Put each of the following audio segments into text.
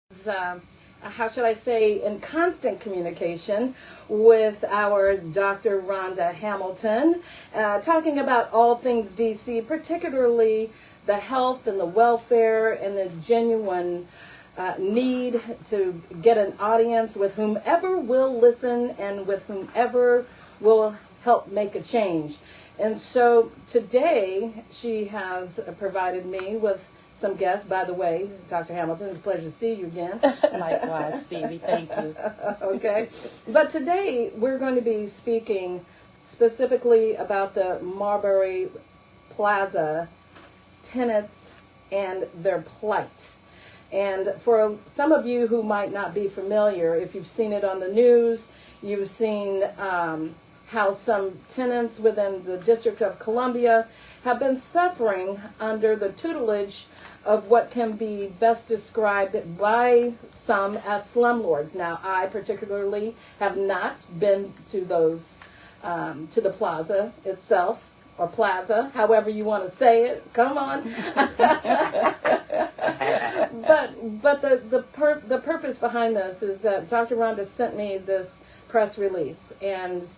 How should I say, in constant communication with our Dr. Rhonda Hamilton, talking about all things DC, particularly the health and the welfare and the genuine need to get an audience with whomever will listen and with whomever will help make a change. And so today she has provided me with some guests. By the way, Dr. Hamilton, it's a pleasure to see you again. Likewise, Stevie. Thank you. Okay. But today we're going to be speaking specifically about the Marbury Plaza tenants and their plight. And for some of you who might not be familiar, if you've seen it on the news, you've seen how some tenants within the District of Columbia have been suffering under the tutelage of what can be best described by some as slumlords. Now, I particularly have not been to those, to the plaza itself, or plaza, however you want to say it. Come on. but the purpose behind this is that Dr. Rhonda sent me this press release, and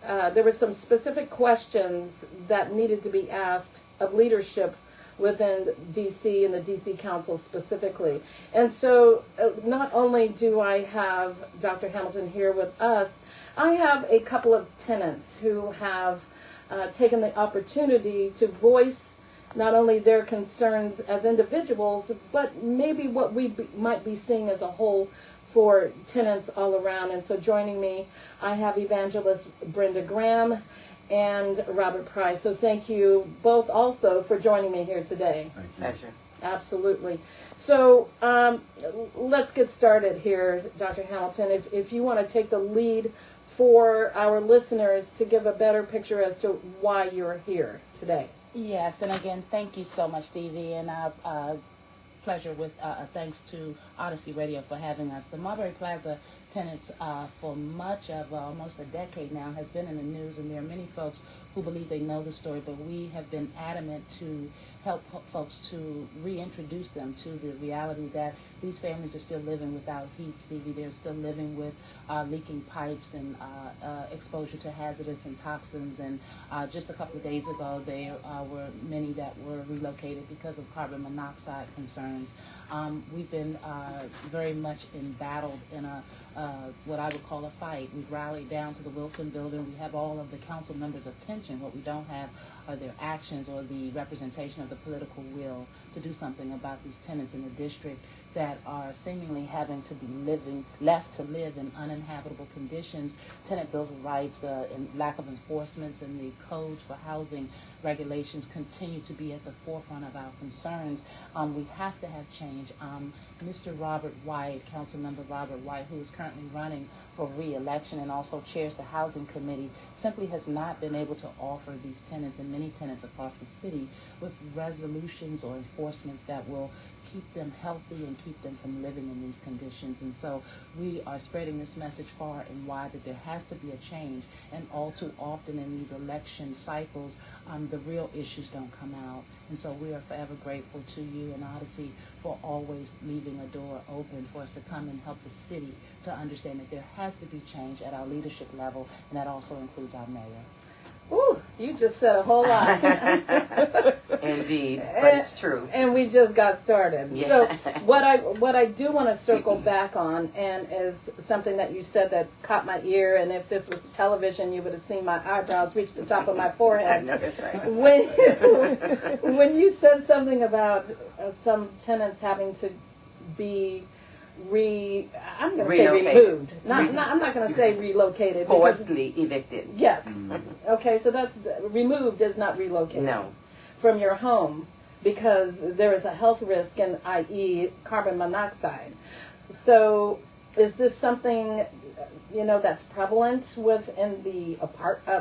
there were some specific questions that needed to be asked of leadership within DC and the DC Council specifically. And so not only do I have Dr. Hamilton here with us, I have a couple of tenants who have taken the opportunity to voice not only their concerns as individuals, but maybe what we might be seeing as a whole for tenants all around. And so joining me, I have Evangelist Brenda Graham and Robert Price. So thank you both also for joining me here today. Thank you. Pleasure. Absolutely. So let's get started here, Dr. Hamilton. If you want to take the lead for our listeners to give a better picture as to why you're here today. Yes, and again, thank you so much, Stevie, and pleasure with thanks to Odyssey Radio for having us. The Marbury Plaza tenants for much of almost a decade now has been in the news, and there are many folks who believe they know the story, but we have been adamant to help folks to reintroduce them to the reality that these families are still living without heat, Stevie. They're still living with leaking pipes and exposure to hazardous and toxins. And just a couple of days ago, there were many that were relocated because of carbon monoxide concerns. We've been very much embattled in a what I would call a fight. We've rallied down to the Wilson building. We have all of the council members' attention. What we don't have are their actions or the representation of the political will to do something about these tenants in the district that are seemingly having to be left to live in uninhabitable conditions. Tenant bills of rights, the lack of enforcements, and the codes for housing regulations continue to be at the forefront of our concerns. We have to have change. Mr. Robert White, Councilmember Robert White, who is currently running for re-election and also chairs the Housing Committee, simply has not been able to offer these tenants and many tenants across the city with resolutions or enforcements that will keep them healthy and keep them from living in these conditions. And so we are spreading this message far and wide that there has to be a change. And all too often in these election cycles, the real issues don't come out. And so we are forever grateful to you and Odyssey for always leaving a door open for us to come and help the city to understand that there has to be change at our leadership level, and that also includes our mayor. Ooh, you just said a whole lot. Indeed, but it's true. And we just got started. Yeah. So what I do want to circle back on, and is something that you said that caught my ear, and if this was television, you would have seen my eyebrows reach the top of my forehead. I know that's right. When you said something about some tenants having to be I'm going to say removed. I'm not going to say relocated. Forcibly evicted. Yes. Okay, so that's removed is not relocated. No. From your home because there is a health risk, and i.e. carbon monoxide. So is this something that's prevalent within the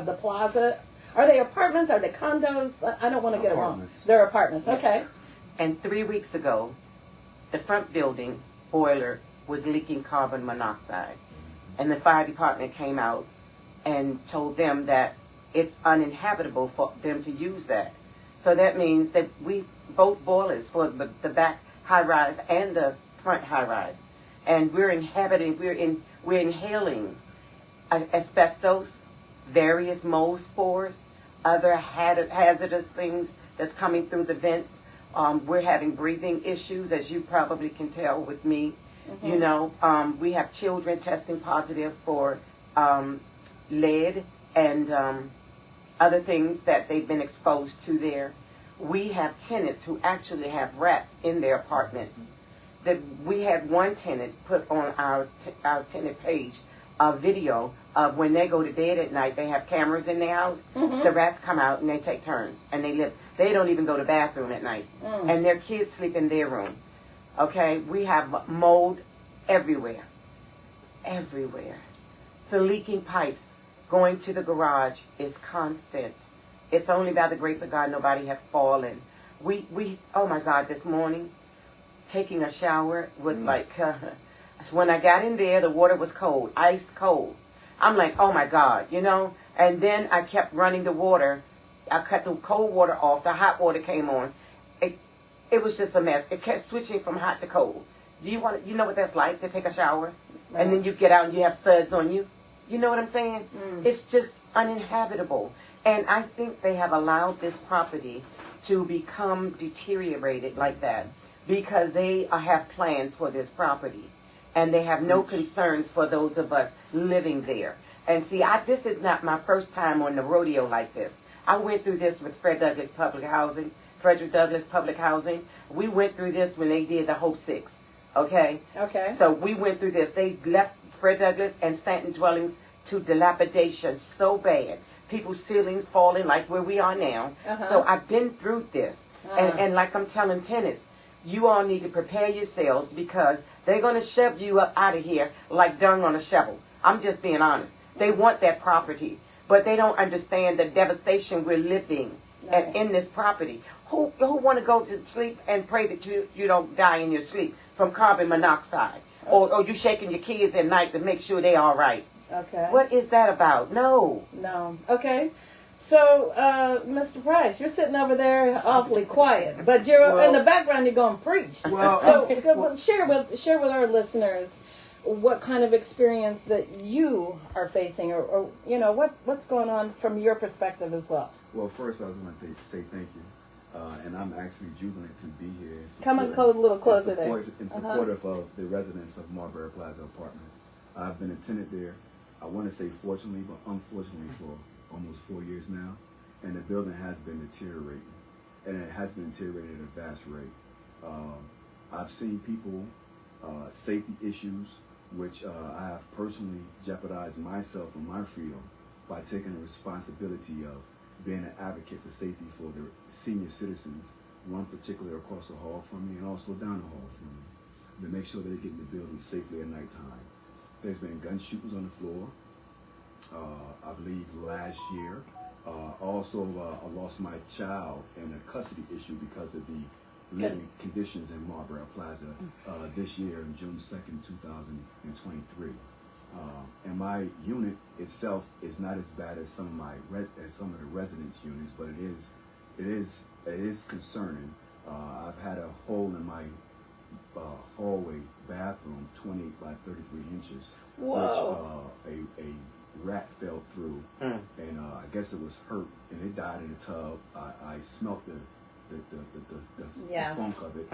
the plaza? Are they apartments? Are they condos? I don't want to get it wrong. They're apartments. Yes. Okay. And 3 weeks ago, the front building boiler was leaking carbon monoxide. And the fire department came out and told them that it's uninhabitable for them to use that. So that means that both boilers for the back high rise and the front high rise, and we're inhaling asbestos, various mold spores, other hazardous things that's coming through the vents. We're having breathing issues, as you probably can tell with me. Mm-hmm. You know, we have children testing positive for lead and other things that they've been exposed to there. We have tenants who actually have rats in their apartments. We had one tenant put on our tenant page a video of when they go to bed at night. They have cameras in their house. Mm-hmm. The rats come out and they take turns and they live. They don't even go to the bathroom at night, and their kids sleep in their room. Okay, we have mold everywhere, everywhere. The leaking pipes going to the garage is constant. It's only by the grace of God nobody have fallen. We oh my God, this morning, taking a shower with when I got in there, the water was cold, ice cold. I'm like, oh my God, you know? And then I kept running the water. I cut the cold water off, the hot water came on. It was just a mess. It kept switching from hot to cold. You know what that's like, to take a shower? Right. And then you get out and you have suds on you? You know what I'm saying? It's just uninhabitable. And I think they have allowed this property to become deteriorated like that because they have plans for this property. And they have no concerns for those of us living there. And see, this is not my first time on the rodeo like this. I went through this with Frederick Douglass Public Housing. We went through this when they did the Hope 6. Okay? Okay. So we went through this. They left Fred Douglass and Stanton dwellings to dilapidation so bad. People's ceilings falling like where we are now. Uh-huh. So I've been through this. And like I'm telling tenants, you all need to prepare yourselves because they're going to shove you up out of here like dung on a shovel. I'm just being honest. They want that property, but they don't understand the devastation we're living in this property. Who want to go to sleep and pray that you don't die in your sleep from carbon monoxide? Or you shaking your kids at night to make sure they're all right? Okay. What is that about? No. Okay. So, Mr. Price, you're sitting over there awfully quiet, but you're in the background. You're going to preach. Well, so, share with our listeners what kind of experience that you are facing, or you know what's going on from your perspective as well. Well, first I just want to say thank you, and I'm actually jubilant to be here. Come a little closer there. In supportive of the residents of Marbury Plaza Apartments. I've been a tenant there. I want to say fortunately, but unfortunately for almost 4 years now, and the building has been deteriorating, and it has been deteriorating at a vast rate. I've seen people, safety issues, which I have personally jeopardized myself and my field by taking the responsibility of being an advocate for safety for the senior citizens, one particularly across the hall from me and also down the hall from me, to make sure that they get in the building safely at nighttime. There's been gun shootings on the floor, I believe last year. Also, I lost my child in a custody issue because of the living conditions in Marbury Plaza this year, on June 2nd, 2023. And my unit itself is not as bad as some of the residents' units, but it is concerning. I've had a hole in my hallway bathroom, 28 by 33 inches, Whoa. which a rat fell through, and I guess it was hurt, and it died in a tub. I smelt the funk of it,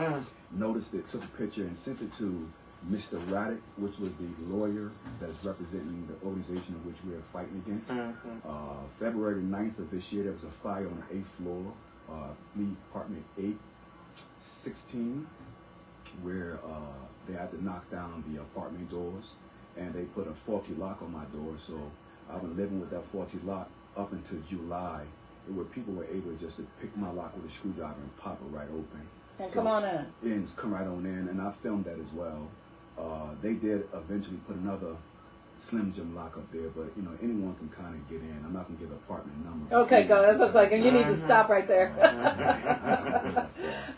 noticed it, took a picture, and sent it to Mr. Raddick, which was the lawyer that's representing the organization in which we are fighting against. February 9th of this year, there was a fire on the 8th floor, apartment 816, where they had to knock down the apartment doors, and they put a faulty lock on my door, so I've been living with that faulty lock up until July, where people were able just to pick my lock with a screwdriver and pop it right open. And come on in. And come right on in, and I filmed that as well. They did eventually put another Slim Jim lock up there, but you know, anyone can kind of get in. I'm not going to give an apartment number. Okay, go. That's what's like, you need to stop right there.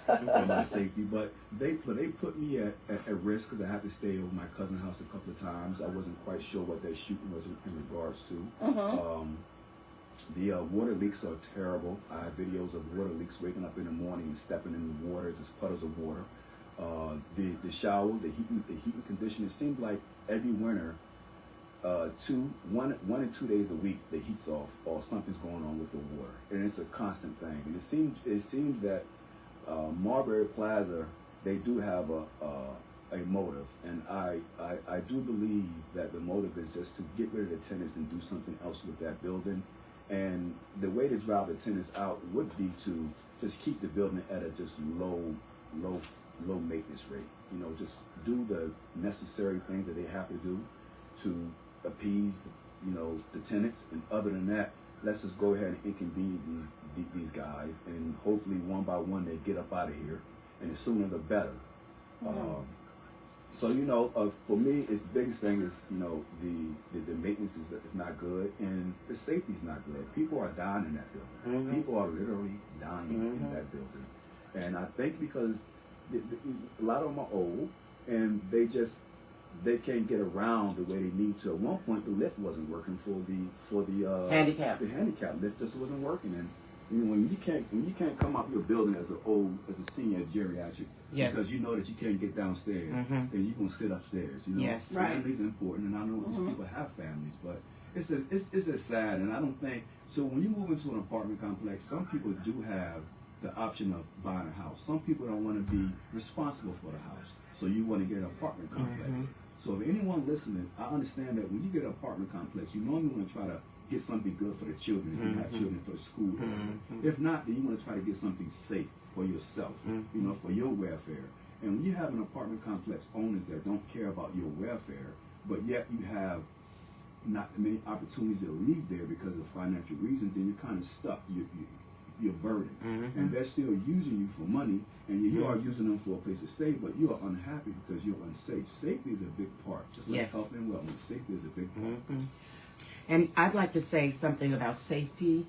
For my safety, but they put me at risk because I had to stay over my cousin's house a couple of times. I wasn't quite sure what that shooting was in regards to. The water leaks are terrible. I have videos of water leaks, waking up in the morning and stepping in the water, just puddles of water. The shower, the heating condition. It seems like every winter, 1 and 2 days a week, the heat's off or something's going on with the water, and it's a constant thing. And it seems that Marbury Plaza, they do have a motive, and I do believe that the motive is just to get rid of the tenants and do something else with that building. And the way to drive the tenants out would be to just keep the building at a just low maintenance rate. You know, just do the necessary things that they have to do to appease, you know, the tenants. And other than that, let's just go ahead and inconvenience these guys, and hopefully one by one they get up out of here, and the sooner the better. So you know, for me, the biggest thing is, you know, the maintenance is not good, and the safety is not good. People are dying in that building. People are literally dying in that building, and I think because a lot of them are old, and they can't get around the way they need to. At one point, the lift wasn't working for the Handicap. The handicap lift just wasn't working, and you know, when you can't come out your building as a senior geriatric, Yes. because you know that you can't get downstairs, then you're gonna sit upstairs. You know, Yes. Right. Family's important, and I know these people have families, but it's just sad, and I don't think so. When you move into an apartment complex, some people do have the option of buying a house. Some people don't want to be responsible for the house, so you want to get an apartment complex. So if anyone listening, I understand that when you get an apartment complex, you normally want to try to get something good for the children, if you have children, for the school. If not, then you want to try to get something safe for yourself, you know, for your welfare. And when you have an apartment complex owners that don't care about your welfare, but yet you have not many opportunities to leave there because of financial reasons, then you're kind of stuck. You're burdened, and they're still using you for money, and you are using them for a place to stay, but you are unhappy because you're unsafe. Safety is a big part, just like Yes. health and wellness. Safety is a big part. And I'd like to say something about safety.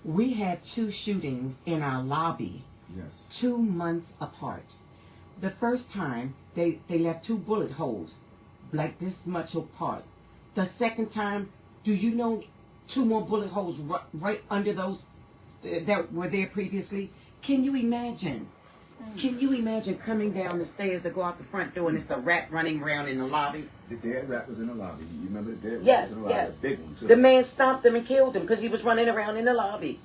We had 2 shootings in our lobby Yes. 2 months apart. The first time, they left 2 bullet holes like this much apart. The second time, do you know 2 more bullet holes right under those that were there previously? Can you imagine? Can you imagine coming down the stairs to go out the front door and it's a rat running around in the lobby? The dead rat was in the lobby. You remember the dead rat Yes, was in the lobby? yes. A big one, too. The man stopped him and killed him because he was running around in the lobby.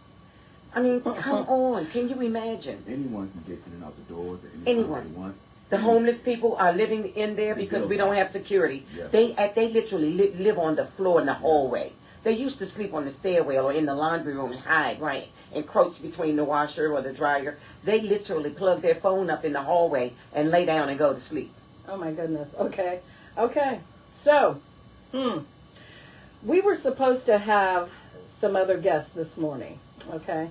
I mean, come on. Can you imagine? Anyone can get in and out the doors at any Anyone. time they want. The homeless people are living in there because we don't have security. Yes. They literally live on the floor in the hallway. They used to sleep on the stairwell or in the laundry room and hide, right? Encroach between the washer or the dryer. They literally plug their phone up in the hallway and lay down and go to sleep. Oh my goodness. Okay. So, we were supposed to have some other guests this morning. Okay,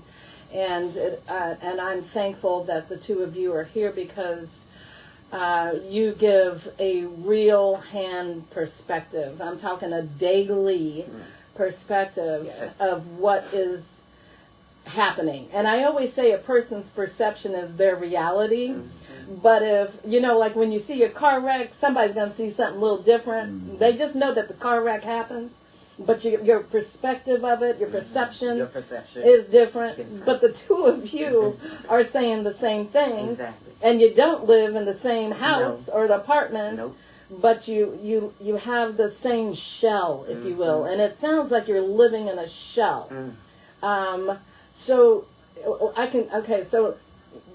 and I'm thankful that the 2 of you are here because you give a real hand perspective. I'm talking a daily perspective of what is happening. And I always say a person's perception is their reality. But if, you know, like when you see a car wreck, somebody's going to see something a little different. They just know that the car wreck happens. But your perspective of it, your perception is different. But the 2 of you are saying the same thing. Exactly. And you don't live in the same house or the apartment. Nope. But you have the same shell, if you will. And it sounds like you're living in a shell. So so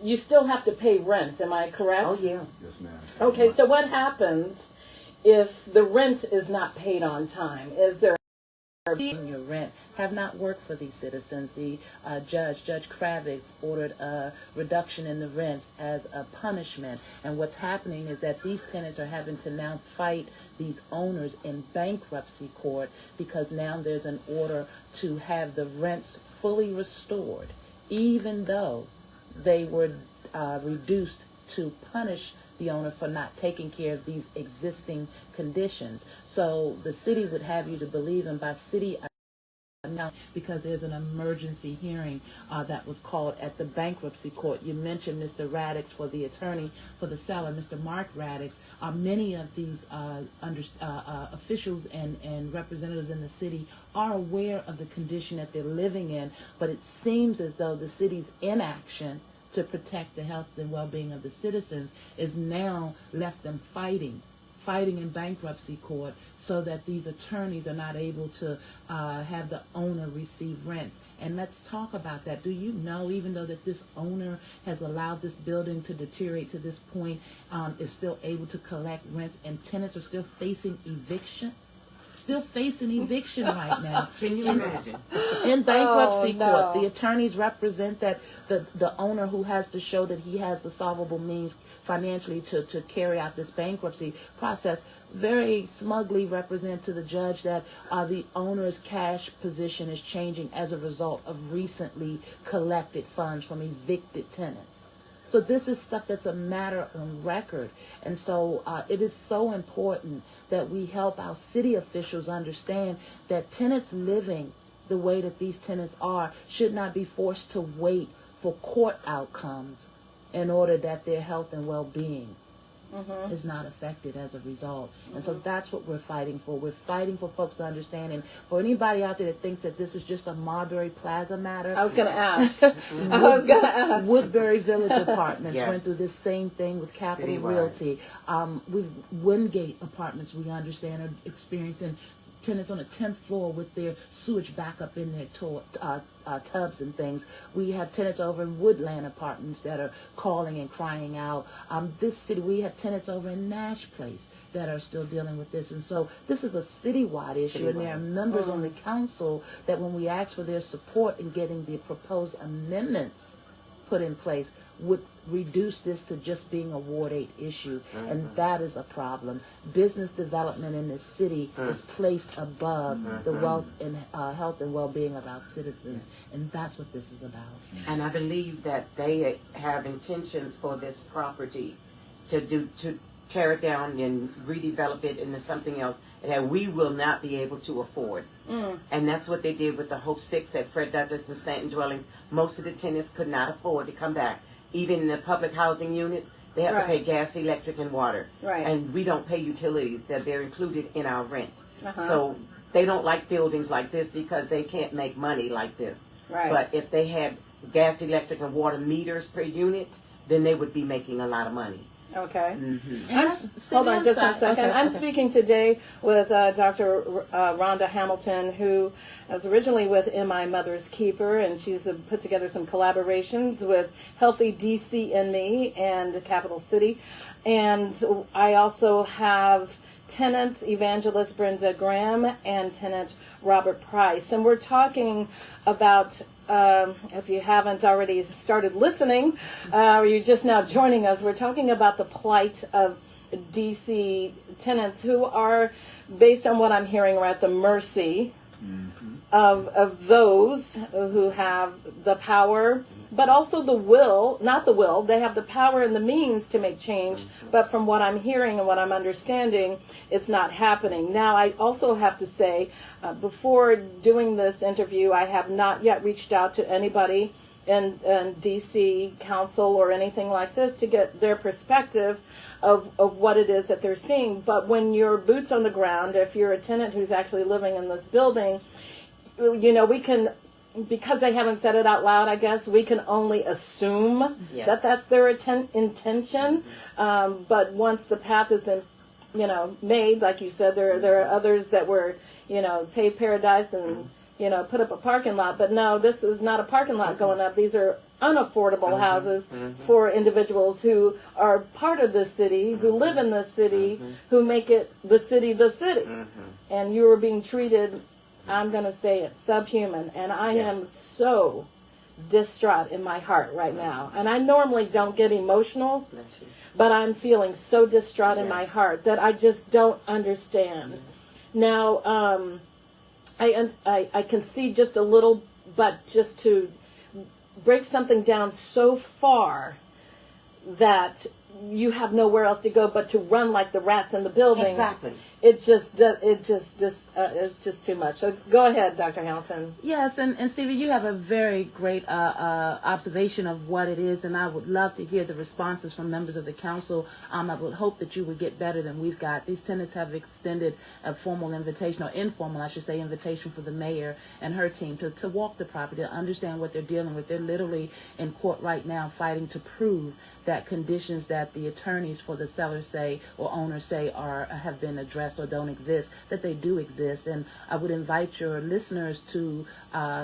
you still have to pay rent, am I correct? Oh, yeah. Yes, ma'am. Okay, so what happens if the rent is not paid on time? Is there Your rent have not worked for these citizens. The Judge Kravitz, ordered a reduction in the rents as a punishment. And what's happening is that these tenants are having to now fight these owners in bankruptcy court because now there's an order to have the rents fully restored, even though they were reduced to punish the owner for not taking care of these existing conditions. So the city would have you to believe, and by city now, because there's an emergency hearing that was called at the bankruptcy court. You mentioned Mr. Radix for the attorney for the seller, Mr. Mark Radix. Many of these officials and representatives in the city are aware of the condition that they're living in, but it seems as though the city's inaction to protect the health and well-being of the citizens is now left them fighting in bankruptcy court so that these attorneys are not able to have the owner receive rents. And let's talk about that. Do you know, even though that this owner has allowed this building to deteriorate to this point, is still able to collect rents, and tenants are still facing eviction? Still facing eviction right now. Can you imagine? In bankruptcy Oh, no. court, the attorneys represent that the owner who has to show that he has the solvable means financially to carry out this bankruptcy process very smugly represent to the judge that the owner's cash position is changing as a result of recently collected funds from evicted tenants. So this is stuff that's a matter on record. And so it is so important that we help our city officials understand that tenants living the way that these tenants are should not be forced to wait for court outcomes in order that their health and well-being is not affected as a result. And so that's what we're fighting for. We're fighting for folks to understand. And for anybody out there that thinks that this is just a Marbury Plaza matter, I was going to ask. Woodbury Village Apartments Yes. went through this same thing with Capital Citywide. Realty. Wingate Apartments, we understand, are experiencing tenants on the 10th floor with their sewage back up in their tubs and things. We have tenants over in Woodland Apartments that are calling and crying out. This city, we have tenants over in Nash Place that are still dealing with this. And so this is a citywide issue, and there are members on the council that when we ask for their support in getting the proposed amendments put in place, would reduce this to just being a Ward 8 issue, and that is a problem. Business development in this city is placed above the wealth and health and well-being of our citizens, and that's what this is about. And I believe that they have intentions for this property to tear it down and redevelop it into something else that we will not be able to afford. And that's what they did with the Hope 6 at Fred Douglass and Stanton Dwellings. Most of the tenants could not afford to come back. Even in the public housing units, they have to pay gas, electric, and water. Right. And we don't pay utilities. They're included in our rent. So they don't like buildings like this because they can't make money like this. Right. But if they had gas, electric, and water meters per unit, then they would be making a lot of money. Okay. And Hold on just one second. Okay, I'm okay. speaking today with Dr. Rhonda Hamilton, who was originally with In My Mother's Keeper, and she's put together some collaborations with Healthy DC and Me and Capital City. And I also have Tenants Evangelist Brenda Graham and Tenant Robert Price. And we're talking about, if you haven't already started listening, or you're just now joining us, we're talking about the plight of DC tenants who are, based on what I'm hearing, are at the mercy of those who have the power, but also the will, not the will, they have the power and the means to make change, but from what I'm hearing and what I'm understanding, it's not happening. Now, I also have to say, before doing this interview, I have not yet reached out to anybody in DC council or anything like this to get their perspective of what it is that they're seeing. But when you're boots on the ground, if you're a tenant who's actually living in this building, you know, we can, because they haven't said it out loud, I guess, we can only assume that that's their intention. But once the path has been, you know, made, like you said, there are others that were, you know, pay paradise and, you know, put up a parking lot. But no, this is not a parking lot going up. These are unaffordable houses for individuals who are part of this city, who live in this city, who make it the city the city. And you are being treated, I'm going to say it, subhuman. And I am so distraught in my heart right now. And I normally don't get emotional, but I'm feeling so distraught in my heart that I just don't understand. Now, I can see just a little, but just to break something down so far that you have nowhere else to go but to run like the rats in the building. Exactly. it's just too much. So go ahead, Dr. Hamilton. Yes, and Stevie, you have a very great observation of what it is, and I would love to hear the responses from members of the council. I would hope that you would get better than we've got. These tenants have extended a formal invitation, or informal, I should say, invitation for the mayor and her team to walk the property, to understand what they're dealing with. They're literally in court right now fighting to prove that conditions that the attorneys for the sellers say or owners say have been addressed or don't exist, that they do exist. And I would invite your listeners to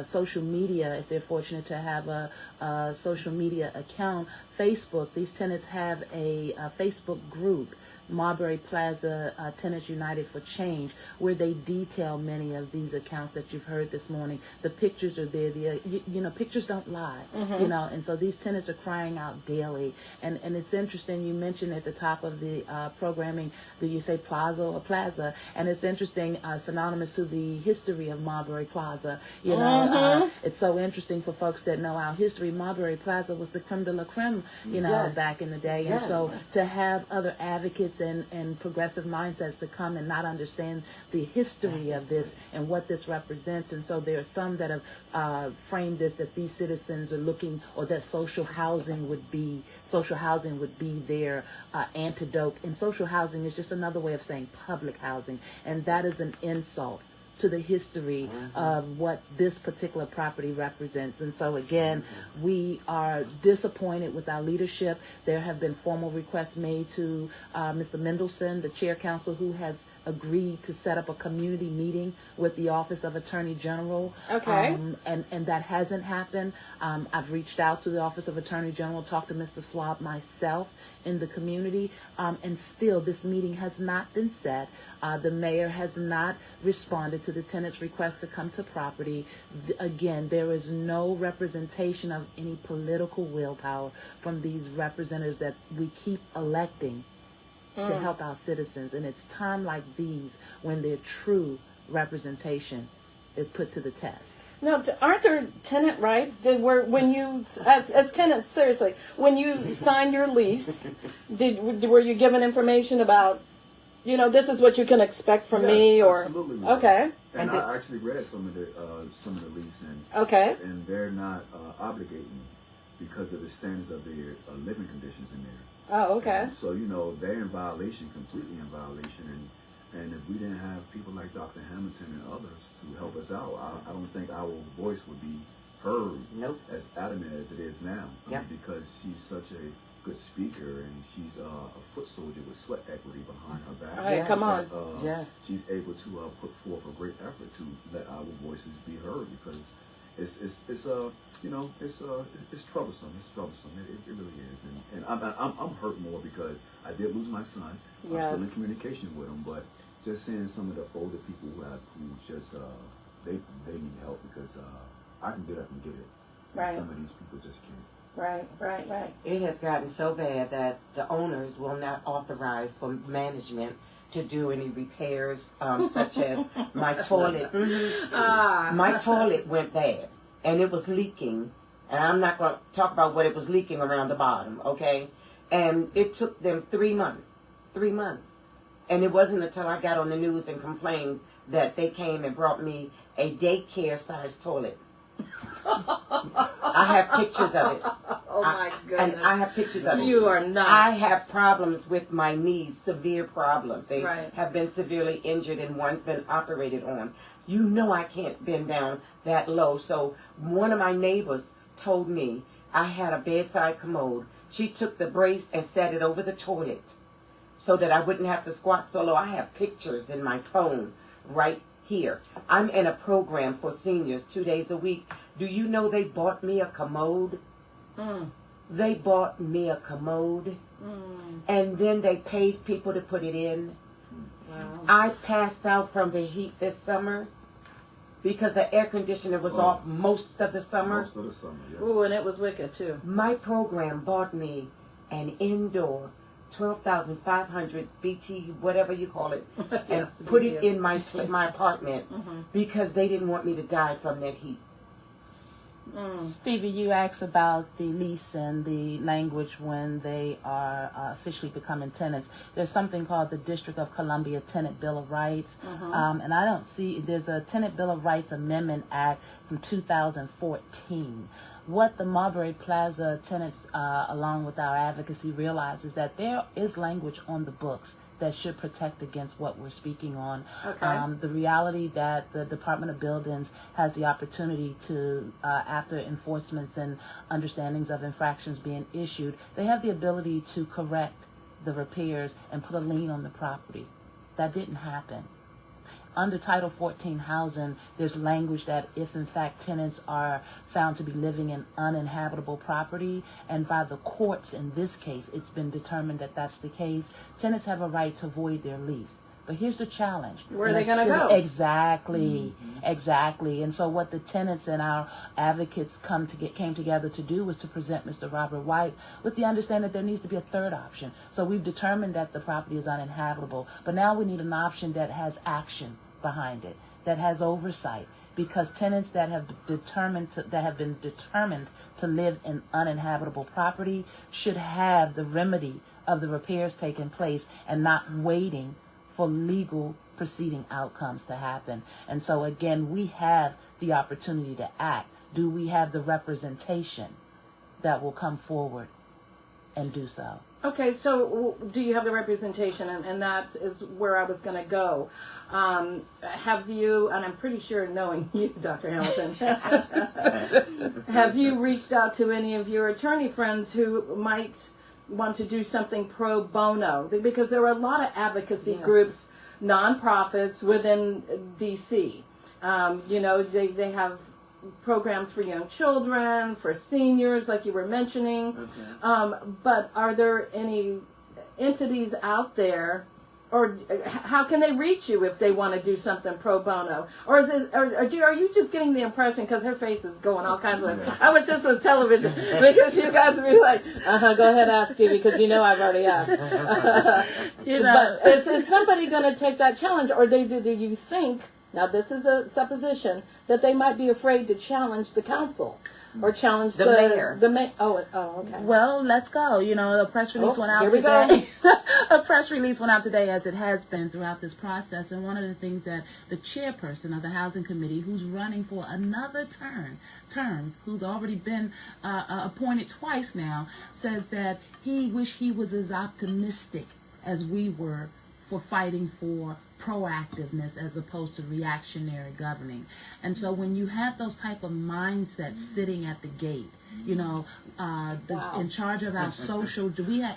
social media, if they're fortunate to have a social media account. Facebook, these tenants have a Facebook group, Marbury Plaza Tenants United for Change, where they detail many of these accounts that you've heard this morning. The pictures are there. Pictures don't lie. And so these tenants are crying out daily. And it's interesting. You mentioned at the top of the programming, do you say Plaza or Plaza? And it's interesting, synonymous to the history of Marbury Plaza. It's so interesting for folks that know our history. Marbury Plaza was the creme de la creme, Yes. back in the day. Yes. And so to have other advocates and progressive mindsets to come and not understand the history of this and what this represents. And so there are some that have framed this, that these citizens are looking, or that social housing would be their antidote. And social housing is just another way of saying public housing. And that is an insult to the history of what this particular property represents. And so again, we are disappointed with our leadership. There have been formal requests made to Mr. Mendelson, the chair counsel, who has agreed to set up a community meeting with the Office of Attorney General. Okay. And that hasn't happened. I've reached out to the Office of Attorney General, talked to Mr. Swab myself in the community, and still this meeting has not been set. The mayor has not responded to the tenant's request to come to property. Again, there is no representation of any political willpower from these representatives that we keep electing to help our citizens. And it's time like these when their true representation is put to the test. Now, aren't there tenant rights? When you, as tenants, seriously, when you signed your lease, were you given information about, this is what you can expect from me, or absolutely. Okay. And I actually read some of the lease, and they're not obligating because of the standards of their living conditions in there. Oh, okay. And so they're in violation, completely in violation, and if we didn't have people like Dr. Hamilton and others to help us out, I don't think our voice would be heard as adamant as it is now. Yep. Because she's such a good speaker, and she's a foot soldier with sweat equity behind her back. All right, come on. Yes. She's able to put forth a great effort to let our voices be heard, because it's troublesome. It's troublesome. It really is. And I'm hurt more because I did lose my son. I'm still in communication with him, but just seeing some of the older people who just they need help, because I can get up and get it. Right. Some of these people just can't. Right. It has gotten so bad that the owners will not authorize for management to do any repairs, such as my toilet. My toilet went bad, and it was leaking. And I'm not going to talk about what it was leaking around the bottom, okay? And it took them 3 months. 3 months. And it wasn't until I got on the news and complained that they came and brought me a daycare-sized toilet. I have pictures of it. Oh my goodness. And I have pictures of it. You are not. I have problems with my knees, severe problems. They Right. have been severely injured, and one's been operated on. I can't bend down that low. So one of my neighbors told me I had a bedside commode. She took the brace and set it over the toilet so that I wouldn't have to squat so low. I have pictures in my phone right here. I'm in a program for seniors 2 days a week. Do you know they bought me a commode? They bought me a commode, and then they paid people to put it in. Wow. I passed out from the heat this summer because the air conditioner was off most of the summer. Most of the summer, yes. Ooh, and it was wicked too. My program bought me an indoor 12,500 BT, whatever you call it, and Yes, put BTU. it in my apartment because they didn't want me to die from that heat. Stevie, you asked about the lease and the language when they are officially becoming tenants. There's something called the District of Columbia Tenant Bill of Rights. And I don't see, there's a Tenant Bill of Rights Amendment Act from 2014. What the Marbury Plaza tenants, along with our advocacy, realize is that there is language on the books that should protect against what we're speaking on. Okay. The reality that the Department of Buildings has the opportunity to, after enforcements and understandings of infractions being issued, they have the ability to correct the repairs and put a lien on the property. That didn't happen. Under Title 14 housing, there's language that if in fact tenants are found to be living in uninhabitable property, and by the courts in this case, it's been determined that that's the case, tenants have a right to void their lease. But here's the challenge. Where are they going to go? Exactly, exactly. And so what the tenants and our advocates came together to do was to present Mr. Robert White with the understanding that there needs to be a third option. So we've determined that the property is uninhabitable, but now we need an option that has action behind it, that has oversight. Because tenants that have been determined to live in uninhabitable property should have the remedy of the repairs taking place and not waiting for legal proceeding outcomes to happen. And so again, we have the opportunity to act. Do we have the representation that will come forward and do so? Okay, so do you have the representation? And that is where I was going to go. Have you, and I'm pretty sure knowing you, Dr. Hamilton, have you reached out to any of your attorney friends who might want to do something pro bono? Because there are a lot of advocacy groups, nonprofits within DC. They have programs for young children, for seniors, like you were mentioning. But are there any entities out there, or how can they reach you if they want to do something pro bono? Or are you just getting the impression, because her face is going all kinds of ways. I wish this was television, because you guys would be like, go ahead, ask Stevie, because I've already asked. But is somebody going to take that challenge, or do you think, now this is a supposition, that they might be afraid to challenge the council? Or challenge the mayor. Okay. Well, let's go. A press release went out here we today. A press release went out today, as it has been throughout this process. And one of the things that the chairperson of the Housing Committee, who's running for another term, who's already been appointed twice now, says that he wished he was as optimistic as we were for fighting for proactiveness as opposed to reactionary governing. And so when you have those type of mindsets sitting at the gate, in charge of our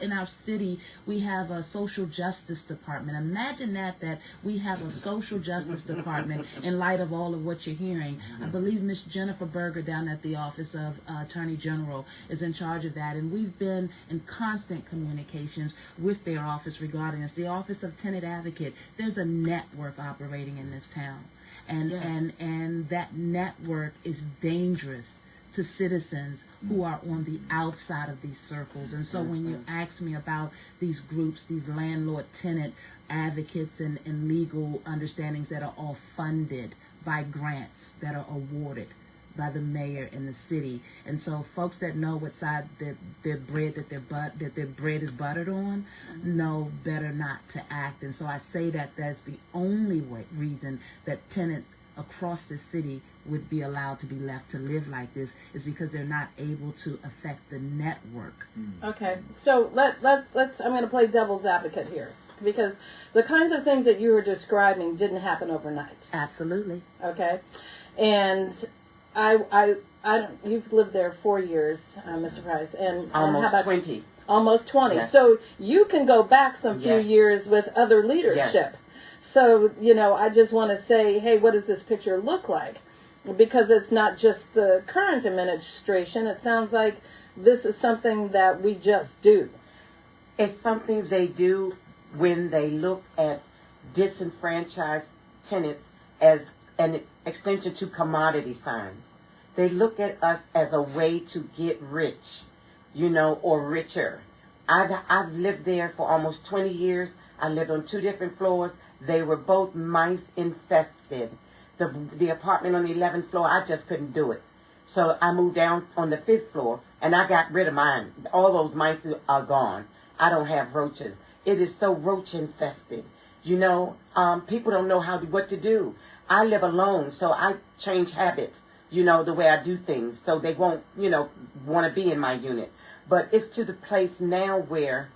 in our city, we have a social justice department. Imagine that we have a social justice department in light of all of what you're hearing. I believe Miss Jennifer Berger down at the Office of Attorney General is in charge of that. And we've been in constant communications with their office regarding this. The Office of Tenant Advocate, there's a network operating in this town. And that network is dangerous to citizens who are on the outside of these circles. And so when you ask me about these groups, these landlord-tenant advocates and legal understandings that are all funded by grants that are awarded by the mayor and the city. And so folks that know what side their bread is buttered on know better not to act. And so I say that that's the only reason that tenants across the city would be allowed to be left to live like this, is because they're not able to affect the network. Okay, so let's I'm going to play devil's advocate here, because the kinds of things that you were describing didn't happen overnight. Absolutely. Okay, and you've lived there 4 years, Mr. Price, and almost 20. Almost 20. Yes. So you can go back some few years with other leadership. Yes. So, I just want to say, hey, what does this picture look like? Because it's not just the current administration. It sounds like this is something that we just do. It's something they do when they look at disenfranchised tenants as an extension to commodity signs. They look at us as a way to get rich, or richer. I've lived there for almost 20 years. I lived on 2 different floors. They were both mice infested. The apartment on the 11th floor, I just couldn't do it. So I moved down on the 5th floor, and I got rid of mine. All those mice are gone. I don't have roaches. It is so roach infested. You know, people don't know what to do. I live alone, so I change habits, you know, the way I do things, so they won't, you know, want to be in my unit. But it's to the place now where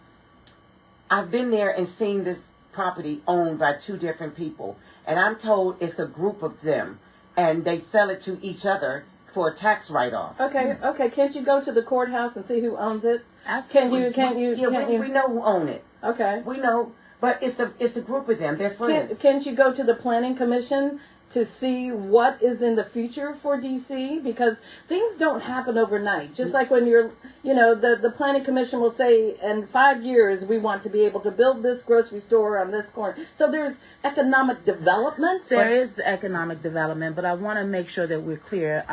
I've been there and seen this property owned by 2 different people, and I'm told it's a group of them, and they sell it to each other for a tax write-off. Okay. Can't you go to the courthouse and see who owns it? Absolutely. Can't you? We know who own it. Okay. We know, but it's a group of them. They're friends. Can't you go to the planning commission to see what is in the future for DC? Because things don't happen overnight. Just like when you're, you know, the planning commission will say, in 5 years, we want to be able to build this grocery store on this corner. So there's economic development. There is economic development, but I want to make sure that we're clear.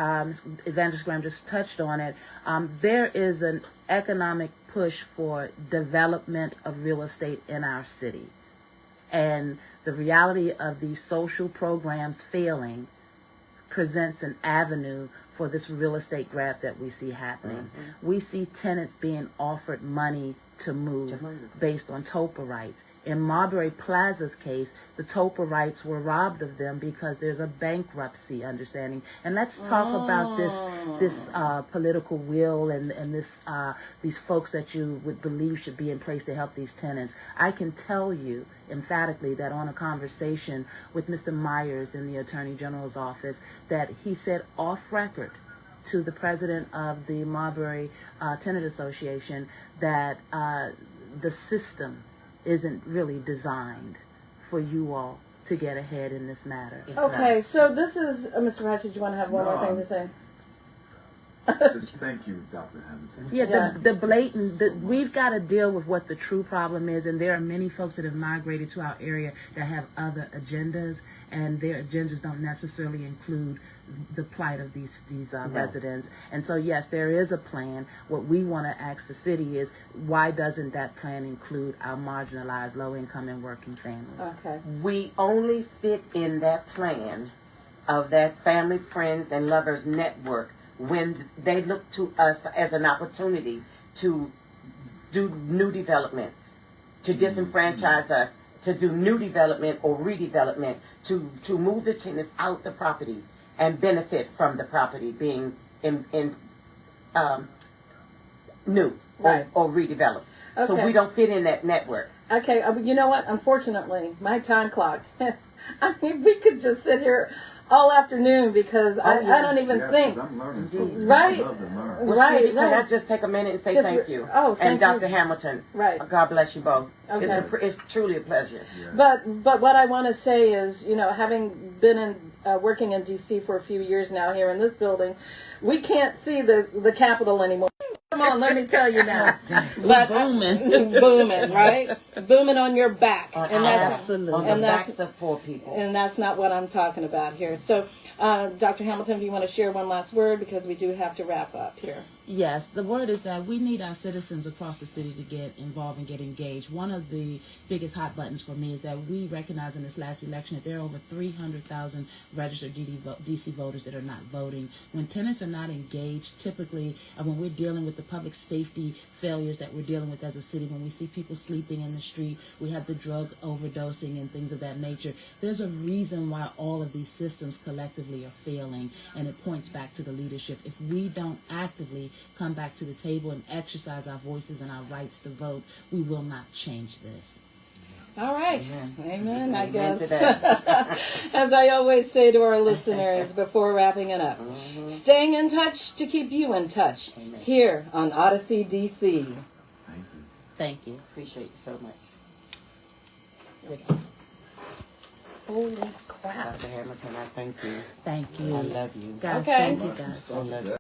Evangelist Graham just touched on it. There is an economic push for development of real estate in our city. And the reality of these social programs failing presents an avenue for this real estate grab that we see happening. We see tenants being offered money to move based on TOPA rights. In Marbury Plaza's case, the TOPA rights were robbed of them because there's a bankruptcy understanding. And let's talk about this political will and these folks that you would believe should be in place to help these tenants. I can tell you emphatically that on a conversation with Mr. Myers in the Attorney General's office, that he said off record to the president of the Marbury Tenant Association that the system isn't really designed for you all to get ahead in this matter. Okay, so this is, Mr. Hatch, did you want to have one more thing to say? Just thank you, Dr. Hamilton. Yeah, the blatant, we've got to deal with what the true problem is, and there are many folks that have migrated to our area that have other agendas, and their agendas don't necessarily include the plight of these residents. And so, yes, there is a plan. What we want to ask the city is, why doesn't that plan include our marginalized, low-income, and working families? Okay. We only fit in that plan of that family, friends, and lovers network when they look to us as an opportunity to do new development, to disenfranchise us, to do new development or redevelopment, to move the tenants out the property and benefit from the property being new or redeveloped. Okay. So we don't fit in that network. Okay, you know what? Unfortunately, my time clock. I mean, we could just sit here all afternoon because I don't even think. I'm learning something. Right. I love to learn. Well, Right, Stevie, can right. I just take a minute and say Just thank you? oh, thank and Dr. you. Hamilton. Right. God bless you both. Okay. It's truly a pleasure. Yeah. But what I want to say is, you know, having been in working in DC for a few years now here in this building, we can't see the Capitol anymore. Come on, let me tell you now. But, booming. booming, right? Booming on your back, and that's Absolutely. On and the that's backs of poor people. and that's not what I'm talking about here. So, Dr. Hamilton, do you want to share one last word, because we do have to wrap up here? Yes, the word is that we need our citizens across the city to get involved and get engaged. One of the biggest hot buttons for me is that we recognize in this last election that there are over 300,000 registered DC voters that are not voting. When tenants are not engaged, typically, when we're dealing with the public safety failures that we're dealing with as a city, when we see people sleeping in the street, we have the drug overdosing and things of that nature, there's a reason why all of these systems collectively are failing, and it points back to the leadership. If we don't actively come back to the table and exercise our voices and our rights to vote, we will not change this. All right. Amen, I Amen guess. to that. As I always say to our listeners before wrapping it up, staying in touch to keep you in touch. Amen. Here on Odyssey DC. Thank you. Thank you. Appreciate you so much. Holy crap. Dr. Hamilton, I thank you. Thank you. I love you. Guys, Okay. thank you, guys. I love you.